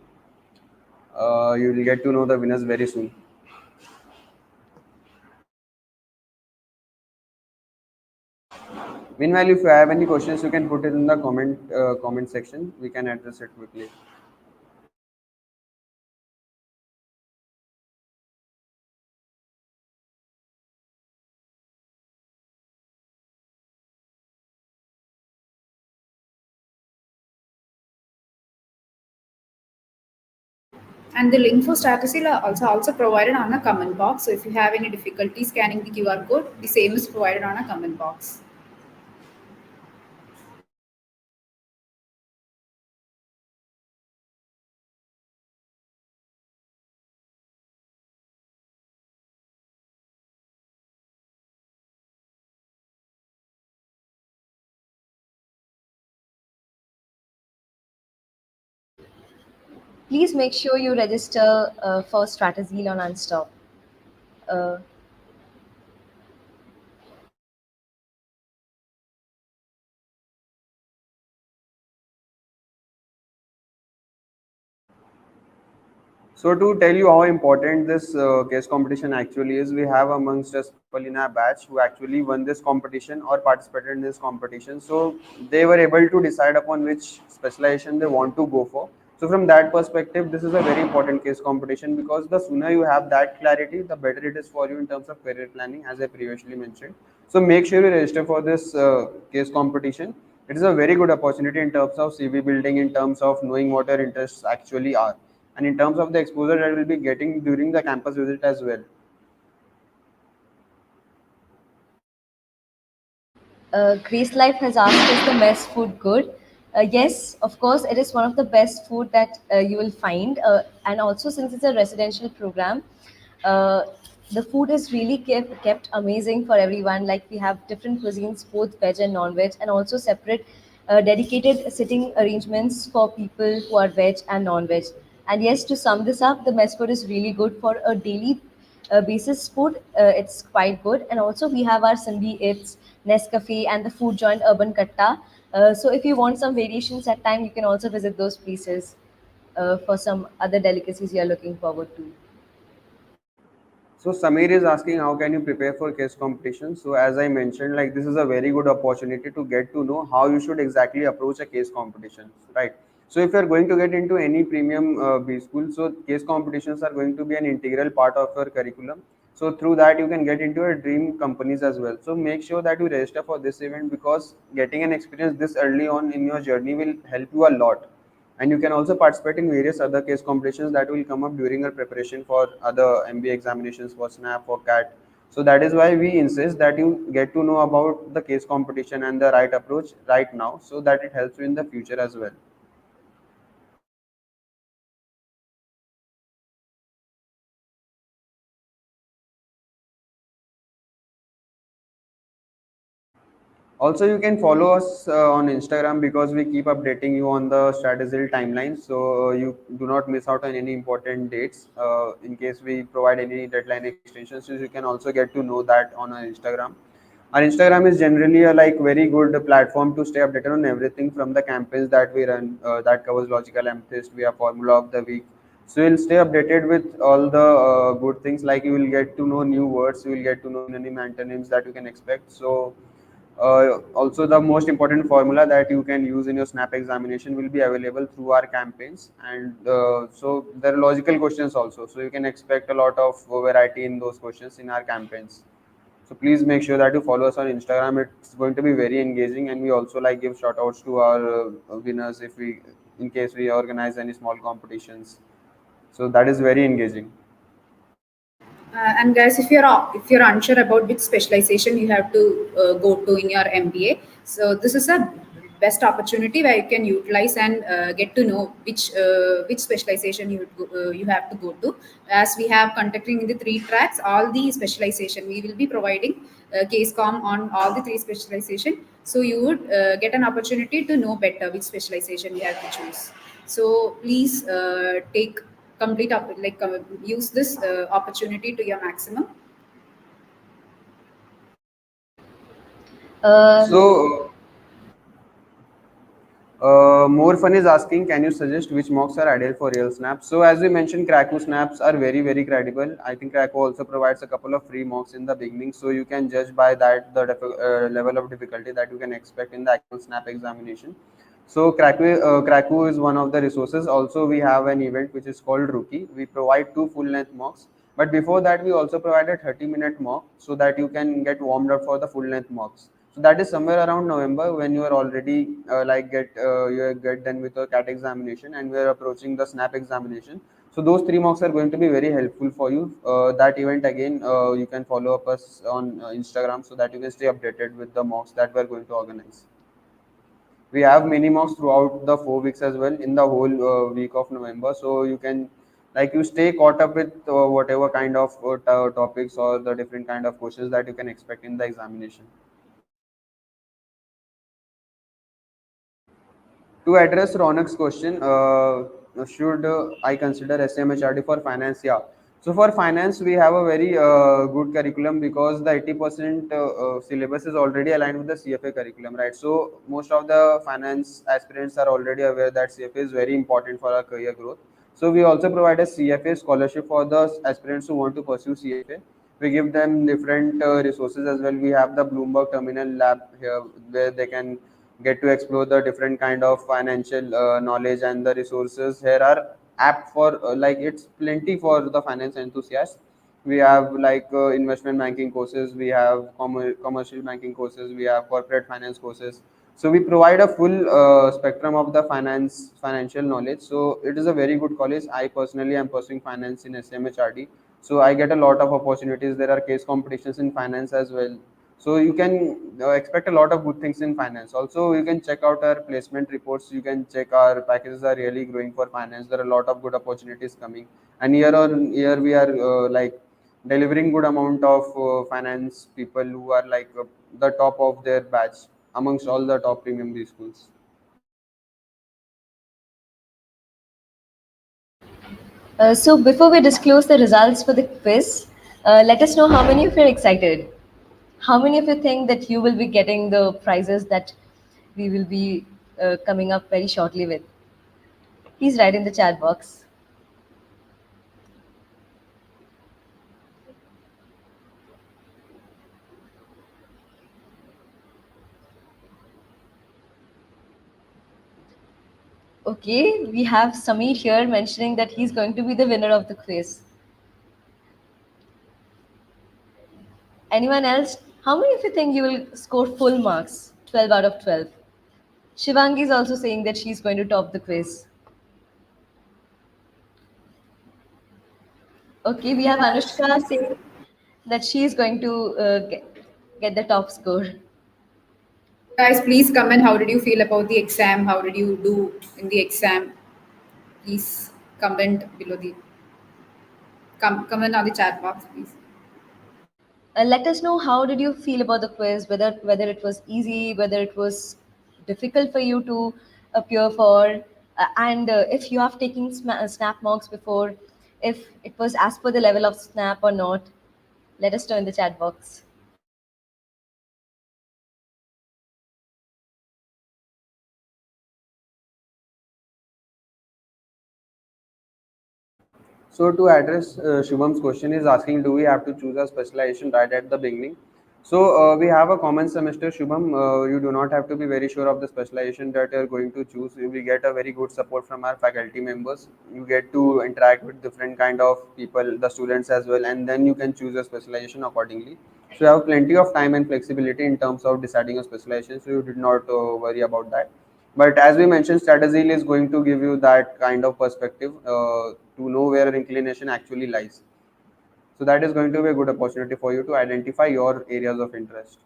Speaker 4: You will get to know the winners very soon. Meanwhile, if you have any questions, you can put it in the comment section. We can address it quickly.
Speaker 3: And the link for Stratazil are also provided on a comment box. So if you have any difficulty scanning the QR code, the same is provided on a comment box.
Speaker 1: Please make sure you register for Stratazil on Unstop. Uh,
Speaker 4: So to tell you how important this case competition actually is, we have amongst us people in our batch who actually won this competition or participated in this competition. So they were able to decide upon which specialization they want to go for. So from that perspective, this is a very important case competition because the sooner you have that clarity, the better it is for you in terms of career planning, as I previously mentioned. So make sure you register for this case competition. It is a very good opportunity in terms of CV building, in terms of knowing what your interests actually are and in terms of the exposure that we'll be getting during the campus visit as well.
Speaker 1: Grace Life has asked, is the mess food good? Yes, of course, it is one of the best food that you will find. And also, since it's a residential program, uh, the food is really kept amazing for everyone. Like we have different cuisines, both veg and non-veg, and also separate dedicated sitting arrangements for people who are veg and non-veg. And yes, to sum this up, the mess food is really good for a daily basis food. It's quite good. And also we have our Sindhi It's, Nescafe, and the food joint Urban Katta. So if you want some variations at time, you can also visit those places for some other delicacies you are looking forward to.
Speaker 4: So Samir is asking how can you prepare for case competition. So as I mentioned, like this is a very good opportunity to get to know how you should exactly approach a case competition, right? So if you are going to get into any premium B school, so case competitions are going to be an integral part of your curriculum. So through that you can get into your dream companies as well. So make sure that you register for this event because getting an experience this early on in your journey will help you a lot. And you can also participate in various other case competitions that will come up during your preparation for other MBA examinations for SNAP, for CAT. So that is why we insist that you get to know about the case competition and the right approach right now so that it helps you in the future as well. Also, you can follow us on Instagram because we keep updating you on the Stratazil timeline. So you do not miss out on any important dates. In case we provide any deadline extensions, so you can also get to know that on our Instagram. Our Instagram is generally a like very good platform to stay updated on everything from the campaigns that we run that covers logical amethyst. We have formula of the week. So you'll stay updated with all the good things, like you will get to know new words, you will get to know synonym antonyms that you can expect. So also the most important formula that you can use in your snap examination will be available through our campaigns, and so there are logical questions also, so you can expect a lot of variety in those questions in our campaigns. So please make sure that you follow us on Instagram. It's going to be very engaging, and we also like give shout outs to our winners if we, in case we organize any small competitions. So that is very engaging.
Speaker 3: And guys, if you're unsure about which specialization you have to go to in your MBA, so this is a best opportunity where you can utilize and get to know which specialization you have to go to. As we have conducting in the three tracks, all the specialization we will be providing case com on all the three specialization. So you would get an opportunity to know better which specialization you have to choose. So please take complete up like use this opportunity to your maximum.
Speaker 1: Uh,
Speaker 4: So more fun is asking, can you suggest which mocks are ideal for real snaps? So as we mentioned, Cracku snaps are very, very credible. I think Cracku also provides a couple of free mocks in the beginning, so you can judge by that the level of difficulty that you can expect in the actual snap examination. So Cracku is one of the resources. Also, we have an event which is called Rookie. We provide two full-length mocks, but before that, we also provide a 30-minute mock so that you can get warmed up for the full-length mocks. So that is somewhere around November when you are already you get done with your CAT examination and we are approaching the SNAP examination. So those three mocks are going to be very helpful for you. That event again, you can follow up us on Instagram so that you can stay updated with the mocks that we are going to organize. We have mini mocks throughout the 4 weeks as well in the whole week of November. So you can you stay caught up with whatever kind of topics or the different kind of questions that you can expect in the examination. To address Ronak's question, should I consider SCMHRD for finance? Yeah. So for finance, we have a very good curriculum because the 80% syllabus is already aligned with the CFA curriculum, right? So most of the finance aspirants are already aware that CFA is very important for our career growth. So we also provide a CFA scholarship for the aspirants who want to pursue CFA. We give them different resources as well. We have the Bloomberg Terminal Lab here where they can get to explore the different kind of financial knowledge, and the resources here are apt for it's plenty for the finance enthusiasts. We have investment banking courses, we have commercial banking courses, we have corporate finance courses. So we provide a full spectrum of the financial knowledge. So it is a very good college. I personally am pursuing finance in SMHRD, so I get a lot of opportunities. There are case competitions in finance as well, so you can expect a lot of good things in finance. Also, you can check out our placement reports. You can check our packages are really growing for finance. There are a lot of good opportunities coming, and year on year we are delivering good amount of finance people who are the top of their batch amongst all the top premium B schools.
Speaker 1: so before we disclose the results for the quiz, let us know how many of you are excited. How many of you think that you will be getting the prizes that we will be coming up very shortly with? Please write in the chat box. Okay, we have Sameer here mentioning that he's going to be the winner of the quiz. Anyone else? How many of you think you will score full marks? 12 out of 12. Shivangi is also saying that she's going to top the quiz. Okay, we have Anushka saying that she is going to get the top score.
Speaker 3: Guys, please comment. How did you feel about the exam? How did you do in the exam? Please comment below the comment on the chat box, please.
Speaker 1: Let us know how did you feel about the quiz, whether it was easy, whether it was difficult for you to appear for, and if you have taken snap mocks before, if it was as per the level of snap or not. Let us know in the chat box.
Speaker 4: So to address Shubham's question is asking, do we have to choose a specialization right at the beginning? So we have a common semester, Shubham. You do not have to be very sure of the specialization that you are going to choose. We get a very good support from our faculty members. You get to interact with different kind of people, the students as well, and then you can choose a specialization accordingly. So you have plenty of time and flexibility in terms of deciding a specialization. So you did not worry about that. But as we mentioned, Stratazil is going to give you that kind of perspective to know where inclination actually lies. So that is going to be a good opportunity for you to identify your areas of interest.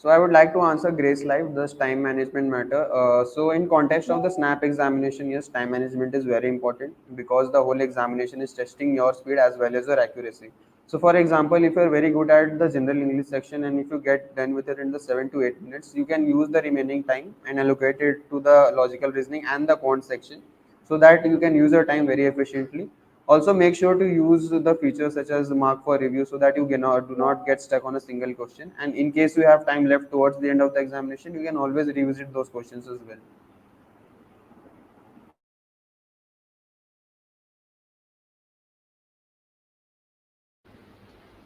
Speaker 4: So I would like to answer Grace Live, does time management matter? So in context of the SNAP examination, yes, time management is very important because the whole examination is testing your speed as well as your accuracy. So for example, if you're very good at the general English section and if you get done with it in the 7 to 8 minutes, you can use the remaining time and allocate it to the logical reasoning and the quant section so that you can use your time very efficiently. Also, make sure to use the features such as mark for review so that you do not get stuck on a single question. And in case you have time left towards the end of the examination, you can always revisit those questions as well.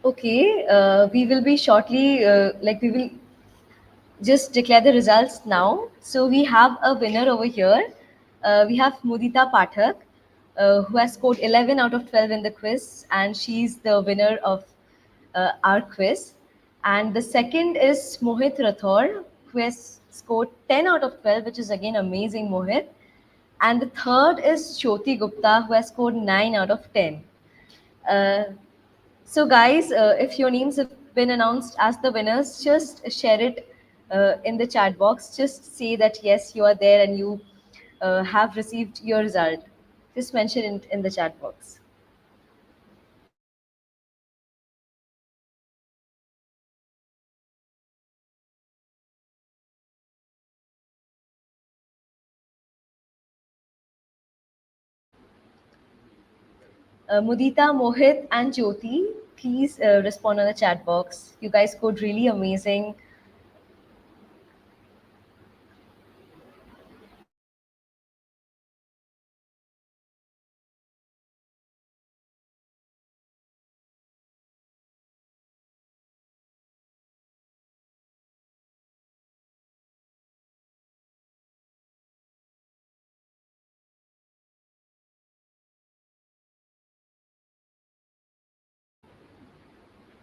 Speaker 1: Okay, we will be shortly, we will just declare the results now. So we have a winner over here. We have Mudita Pathak, who has scored 11 out of 12 in the quiz, and she's the winner of our quiz. And the second is Mohit Rathor, who has scored 10 out of 12, which is again amazing, Mohit. And the third is Shoti Gupta, who has scored 9 out of 10. Uh, so, guys, if your names have been announced as the winners, just share it in the chat box. Just say that yes, you are there and you have received your result. Just mention it in the chat box. Mudita, Mohit, and Jyoti, please respond on the chat box. You guys scored really amazing.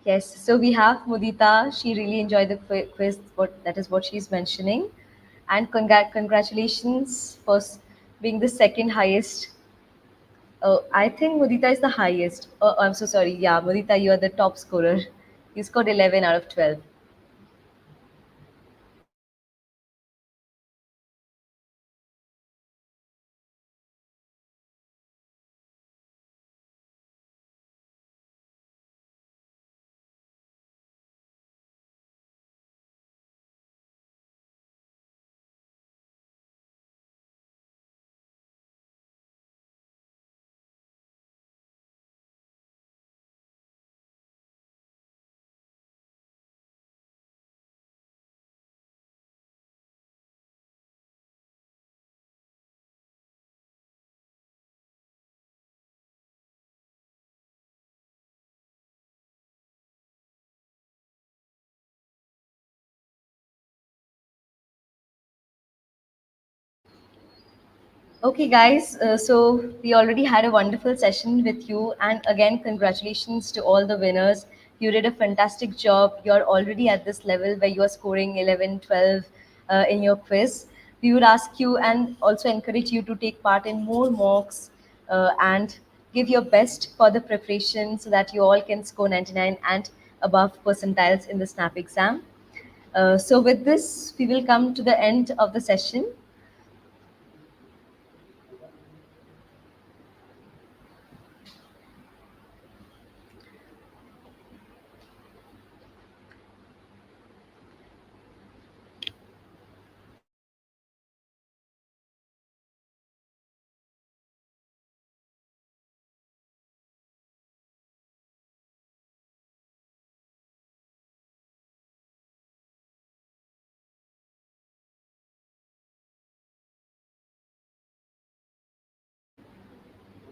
Speaker 1: Yes, so we have Mudita. She really enjoyed the quiz. That is what she's mentioning, and congratulations for being the second highest. I think Mudita is the highest. Oh, I'm so sorry. Yeah, Mudita, you are the top scorer. You scored 11 out of 12. Okay, guys, so we already had a wonderful session with you. And again, congratulations to all the winners. You did a fantastic job. You're already at this level where you are scoring 11, 12 in your quiz. We would ask you and also encourage you to take part in more mocks and give your best for the preparation so that you all can score 99 and above percentiles in the SNAP exam. So, with this, we will come to the end of the session.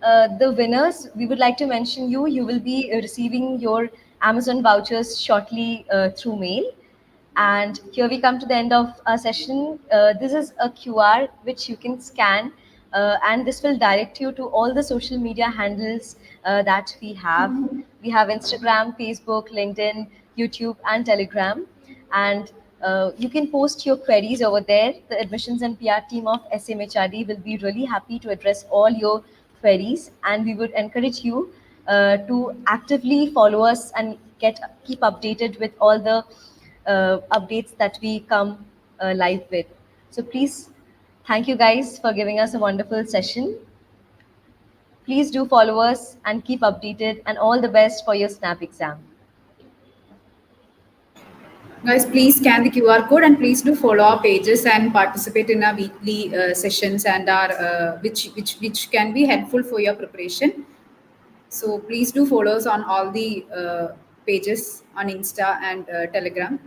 Speaker 1: The winners, we would like to mention you. You will be receiving your Amazon vouchers shortly through mail. And here we come to the end of our session. This is a QR which you can scan, and this will direct you to all the social media handles that we have. We have Instagram, Facebook, LinkedIn, YouTube, and Telegram. And you can post your queries over there. The admissions and PR team of SMHRD will be really happy to address all your queries, and we would encourage you to actively follow us and keep updated with all the updates that we come live with. So please, thank you guys for giving us a wonderful session. Please do follow us and keep updated, and all the best for your SNAP exam.
Speaker 3: Guys, please scan the QR code and please do follow our pages and participate in our weekly sessions and our which can be helpful for your preparation. So please do follow us on all the pages on Insta and Telegram.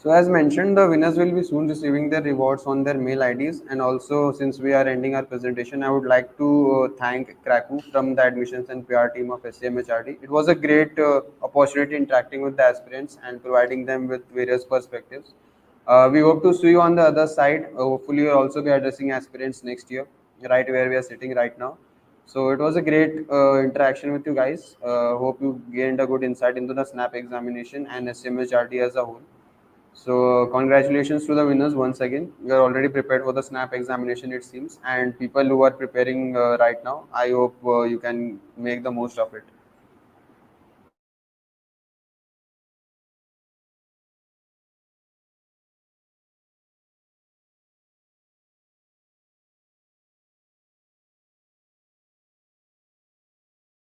Speaker 4: So as mentioned, the winners will be soon receiving their rewards on their mail IDs. And also, since we are ending our presentation, I would like to thank Cracku from the admissions and PR team of SCMHRD. It was a great opportunity interacting with the aspirants and providing them with various perspectives. We hope to see you on the other side. Hopefully, you'll also be addressing aspirants next year, right where we are sitting right now. So it was a great interaction with you guys. Hope you gained a good insight into the SNAP examination and SCMHRD as a whole. So congratulations to the winners once again. We are already prepared for the SNAP examination, it seems, and people who are preparing right now, I hope you can make the most of it.